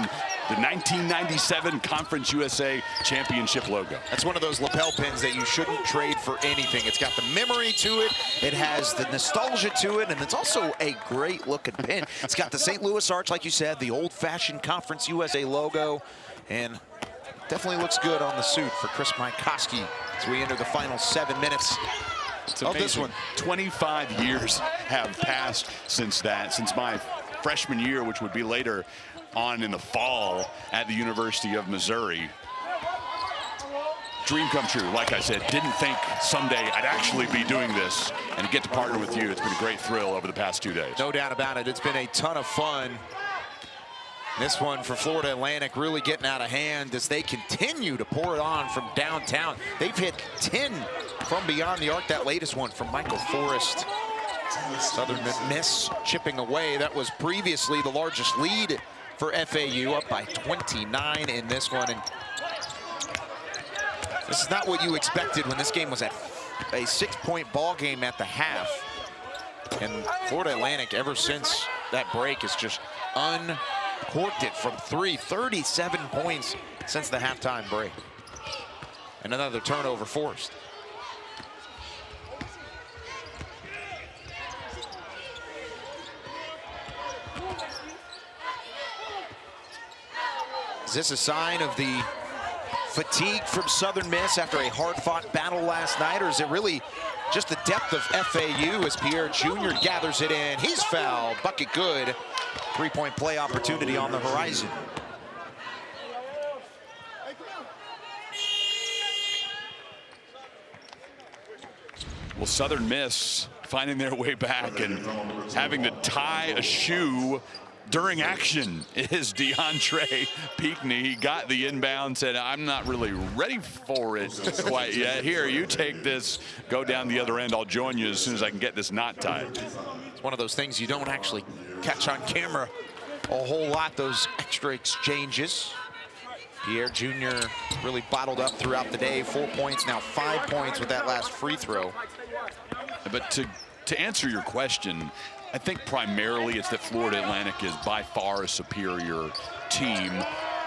S2: the 1997 Conference USA Championship logo.
S1: That's one of those lapel pins that you shouldn't trade for anything. It's got the memory to it, it has the nostalgia to it, and it's also a great looking pin. It's got the St. Louis arch, like you said, the old-fashioned Conference USA logo, and definitely looks good on the suit for Chris Mikoski as we enter the final 7 minutes of this one.
S2: 25 years have passed since my freshman year, which would be later on in the fall at the University of Missouri. Dream come true. Like I said, didn't think someday I'd actually be doing this and to get to partner with you. It's been a great thrill over the past 2 days.
S1: No doubt about it. It's been a ton of fun. This one for Florida Atlantic really getting out of hand as they continue to pour it on from downtown. They've hit 10 from beyond the arc. That latest one from Michael Forrest. Southern Miss chipping away. That was previously the largest lead for FAU, up by 29 in this one. And this is not what you expected when this game was at a 6-point ball game at the half. And Florida Atlantic, ever since that break, has just uncorked it from 3. 37 points since the halftime break. And another turnover forced. Is this a sign of the fatigue from Southern Miss after a hard-fought battle last night, or is it really just the depth of FAU as Pierre Jr. gathers it in? He's fouled, bucket good. 3-point play opportunity on the horizon.
S2: Well, Southern Miss finding their way back and having to tie a shoe during action is DeAndre Peekney. He got the inbound, said, I'm not really ready for it quite yet. Here, you take this, go down the other end. I'll join you as soon as I can get this knot tied.
S1: It's one of those things you don't actually catch on camera a whole lot, those extra exchanges. Pierre Jr. really bottled up throughout the day. 4 points, now 5 points with that last free throw.
S2: But to answer your question, I think primarily it's that Florida Atlantic is by far a superior team,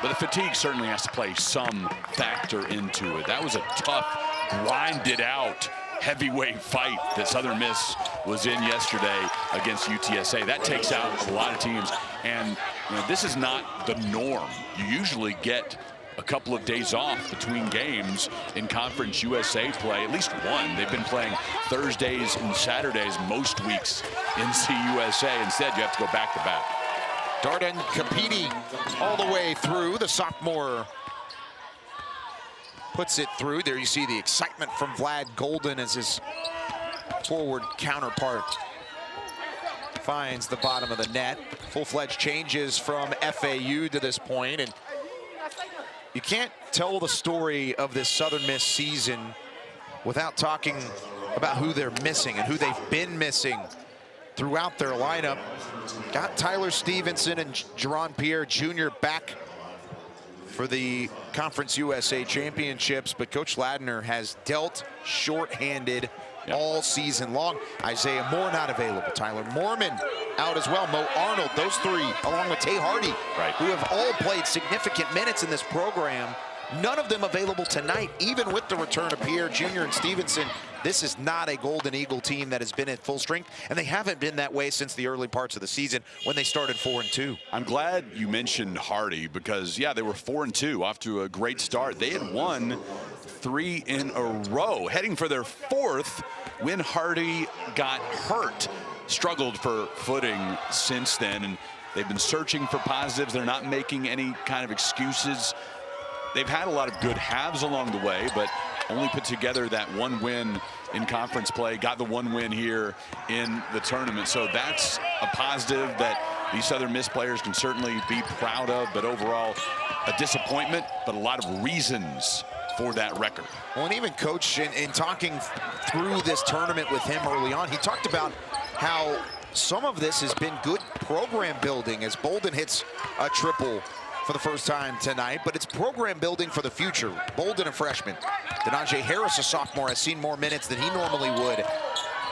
S2: but the fatigue certainly has to play some factor into it. That was a tough, grinded out heavyweight fight that Southern Miss was in yesterday against UTSA. That takes out a lot of teams, and this is not the norm. You usually get a couple of days off between games in Conference USA play, at least one. They've been playing Thursdays and Saturdays most weeks in CUSA. Instead, you have to go back to back.
S1: Darden Capiti all the way through. The sophomore puts it through. There you see the excitement from Vlad Golden as his forward counterpart finds the bottom of the net. Full-fledged changes from FAU to this point, and You can't tell the story of this Southern Miss season without talking about who they're missing and who they've been missing throughout their lineup. Got Tyler Stevenson and Jerron Pierre Jr. back for the Conference USA Championships, but Coach Ladner has dealt shorthanded all season long. Isaiah Moore not available. Tyler Mormon out as well. Mo Arnold, those three, along with Tay Hardy, who have all played significant minutes in this program. None of them available tonight, even with the return of Pierre Jr. and Stevenson. This is not a Golden Eagle team that has been at full strength, and they haven't been that way since the early parts of the season when they started 4-2.
S2: I'm glad you mentioned Hardy because, yeah, they were 4-2, off to a great start. They had won 3 in a row, heading for their 4th when Hardy got hurt. Struggled for footing since then, and they've been searching for positives. They're not making any kind of excuses. They've had a lot of good halves along the way, but only put together that 1 win in conference play, got the 1 win here in the tournament. So that's a positive that these Southern Miss players can certainly be proud of, but overall a disappointment, but a lot of reasons for that record.
S1: Well, and even Coach, in talking through this tournament with him early on, he talked about how some of this has been good program building as Bolden hits a triple for the first time tonight, but it's program building for the future. Bolden, a freshman. Denajay Harris, a sophomore, has seen more minutes than he normally would.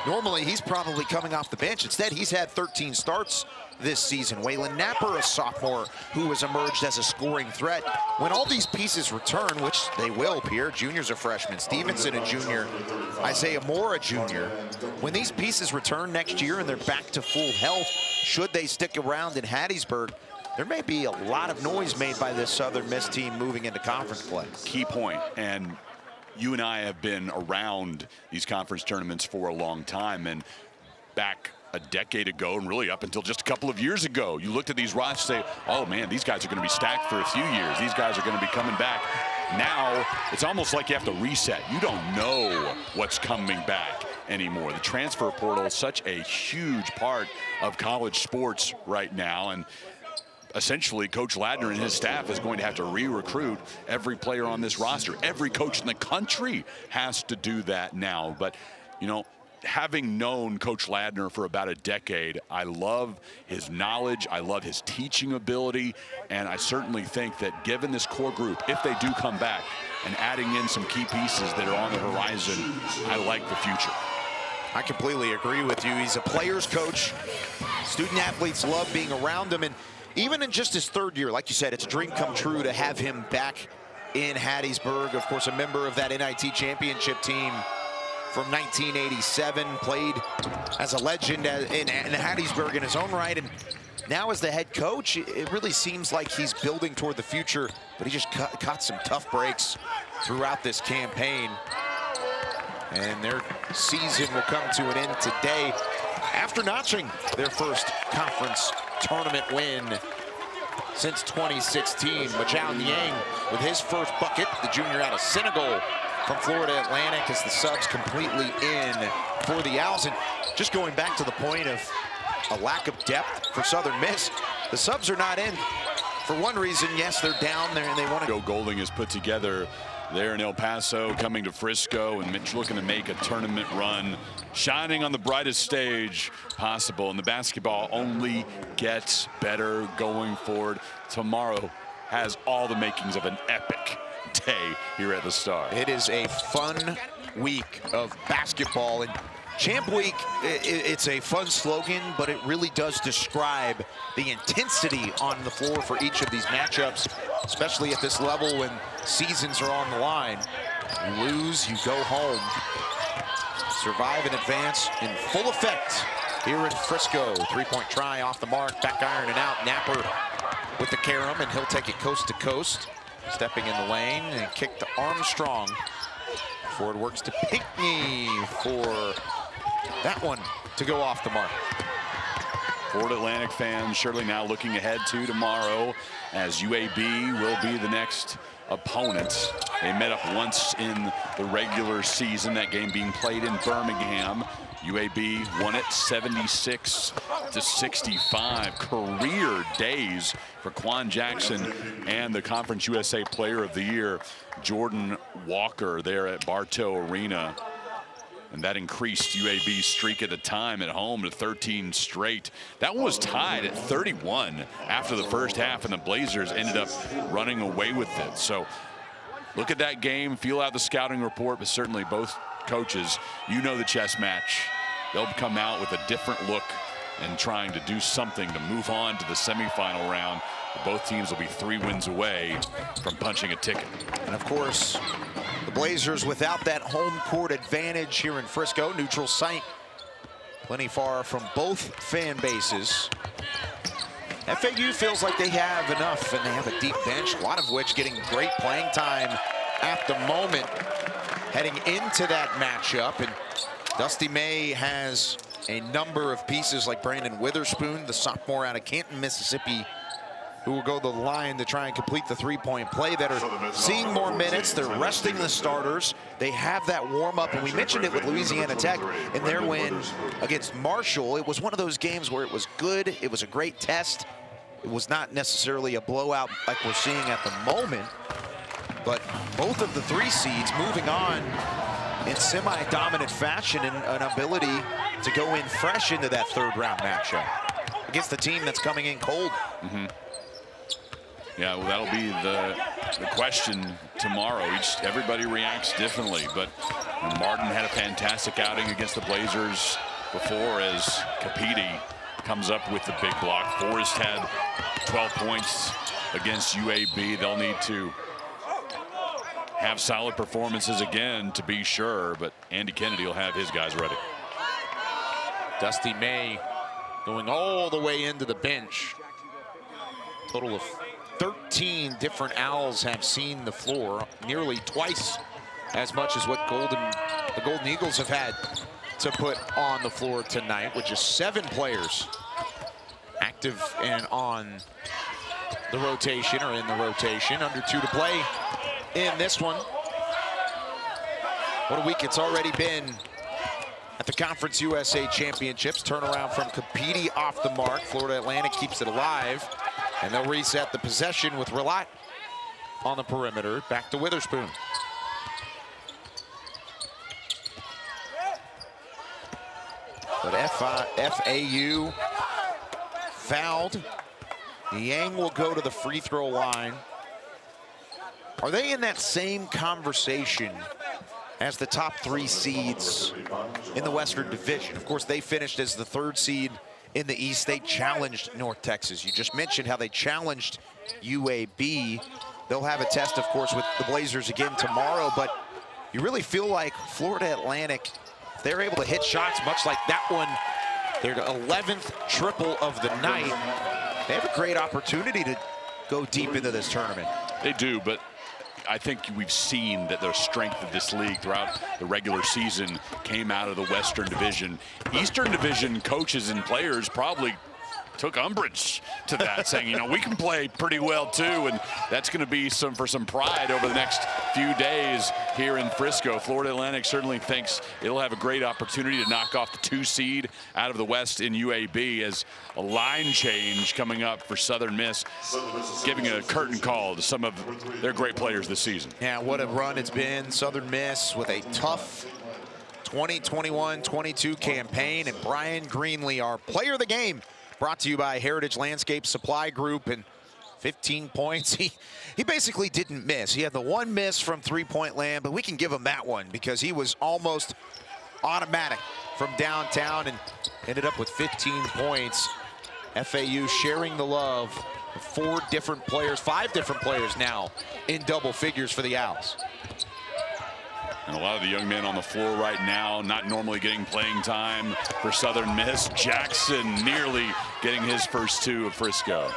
S1: Normally, he's probably coming off the bench. Instead, he's had 13 starts this season. Waylon Napper, a sophomore, who has emerged as a scoring threat. When all these pieces return, which they will, Pierre Jr.'s a freshman, Stevenson a junior, Isaiah Moore a junior. When these pieces return next year and they're back to full health, should they stick around in Hattiesburg, there may be a lot of noise made by this Southern Miss team moving into conference play.
S2: Key point, and you and I have been around these conference tournaments for a long time, and back a decade ago and really up until just a couple of years ago, you looked at these rosters and say, oh man, these guys are going to be stacked for a few years. These guys are going to be coming back. Now, it's almost like you have to reset. You don't know what's coming back anymore. The transfer portal is such a huge part of college sports right now, and essentially Coach Ladner and his staff is going to have to re-recruit every player on this roster. Every coach in the country has to do that now. But, you know, having known Coach Ladner for about a decade, I love his knowledge, I love his teaching ability, and I certainly think that given this core group, if they do come back and adding in some key pieces that are on the horizon, I like the future.
S1: I completely agree with you. He's a player's coach. Student athletes love being around him, and even in just his 3rd year, like you said, it's a dream come true to have him back in Hattiesburg. Of course, a member of that NIT championship team from 1987, played as a legend in Hattiesburg in his own right, and now as the head coach, it really seems like he's building toward the future, but he just caught some tough breaks throughout this campaign. And their season will come to an end today after notching their first conference tournament win since 2016. Majiao Niang with his first bucket, the junior out of Senegal from Florida Atlantic, as the subs completely in for the Owls. And just going back to the point of a lack of depth for Southern Miss, the subs are not in. For one reason, yes, they're down there and they want to
S2: Joe Golding has put together there in El Paso, coming to Frisco and looking to make a tournament run, shining on the brightest stage possible. And the basketball only gets better going forward. Tomorrow has all the makings of an epic day here at the Star.
S1: It is a fun week of basketball, and Champ Week, it's a fun slogan, but it really does describe the intensity on the floor for each of these matchups, especially at this level when seasons are on the line. You lose, you go home. Survive and advance in full effect here in Frisco. 3-point try off the mark, back iron and out. Napper with the carom, and he'll take it coast to coast. Stepping in the lane and kick to Armstrong. Forward works to Pinckney for that one to go off the mark.
S2: Florida Atlantic fans surely now looking ahead to tomorrow, as UAB will be the next opponent They met up once in the regular season, that game being played in Birmingham. UAB won it 76-65. Career days for Quan Jackson and the Conference USA Player of the Year, Jordan Walker, there at Bartow Arena. And that increased UAB's streak at the time at home to 13 straight. That one was tied at 31 after the first half, and the Blazers ended up running away with it. So look at that game, feel out the scouting report, but certainly both coaches, you know the chess match. They'll come out with a different look and trying to do something to move on to the semifinal round. Both teams will be 3 wins away from punching a ticket.
S1: And of course, the Blazers without that home court advantage here in Frisco, neutral site, plenty far from both fan bases. FAU feels like they have enough, and they have a deep bench, a lot of which getting great playing time at the moment heading into that matchup. And Dusty May has a number of pieces like Brandon Witherspoon, the sophomore out of Canton, Mississippi, who will go to the line to try and complete the three-point play, that are seeing more minutes. They're resting the starters. They have that warm-up, and we mentioned it with Louisiana Tech in their win against Marshall. It was one of those games where it was good. It was a great test. It was not necessarily a blowout like we're seeing at the moment, but both of the 3 seeds moving on in semi-dominant fashion and an ability to go in fresh into that third-round matchup against the team that's coming in cold.
S2: Yeah, well, that'll be the question tomorrow. Everybody reacts differently, but Martin had a fantastic outing against the Blazers before, as Capiti comes up with the big block. Forrest had 12 points against UAB. They'll need to have solid performances again to be sure, but Andy Kennedy will have his guys ready.
S1: Dusty May going all the way into the bench. Total of 13 different Owls have seen the floor, nearly twice as much as what the Golden Eagles have had to put on the floor tonight, which is 7 players active and on the rotation, or in the rotation. Under 2 to play in this one. What a week it's already been at the Conference USA Championships. Turnaround from Capiti off the mark. Florida Atlantic keeps it alive, and they'll reset the possession with Relat on the perimeter. Back to Witherspoon. But FAU fouled. Yang will go to the free throw line. Are they in that same conversation as the top 3 seeds in the Western Division? Of course, they finished as the 3rd seed in the East. They challenged North Texas. You just mentioned how they challenged UAB. They'll have a test, of course, with the Blazers again tomorrow, but you really feel like Florida Atlantic, if they're able to hit shots much like that one, their 11th triple of the night, they have a great opportunity to go deep into this tournament.
S2: They do, but I think we've seen that the strength of this league throughout the regular season came out of the Western Division. Eastern Division coaches and players probably took umbrage to that, saying, you know, we can play pretty well too, and that's going to be for some pride over the next few days here in Frisco. Florida Atlantic certainly thinks it'll have a great opportunity to knock off the 2 seed out of the West in UAB, as a line change coming up for Southern Miss, giving a curtain call to some of their great players this season.
S1: Yeah, what a run it's been. Southern Miss with a tough 2021-22 campaign, and Brian Greenlee, our player of the game, brought to you by Heritage Landscape Supply Group, and 15 points. He basically didn't miss. He had the 1 miss from 3-point land, but we can give him that one because he was almost automatic from downtown and ended up with 15 points. FAU sharing the love with 4 different players, 5 different players now in double figures for the Owls.
S2: And a lot of the young men on the floor right now not normally getting playing time for Southern Miss. Jackson nearly getting his first 2 of Frisco.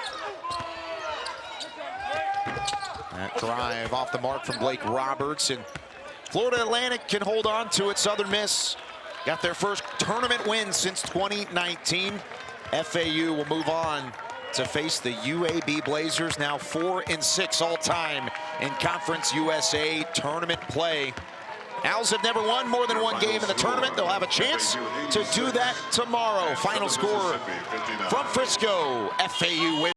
S1: That drive off the mark from Blake Roberts, and Florida Atlantic can hold on to it. Southern Miss got their first tournament win since 2019. FAU will move on to face the UAB Blazers, now 4-6 all-time in Conference USA tournament play. Owls have never won more than one game in the tournament. They'll have a chance to do that tomorrow. Final score from Frisco, FAU wins.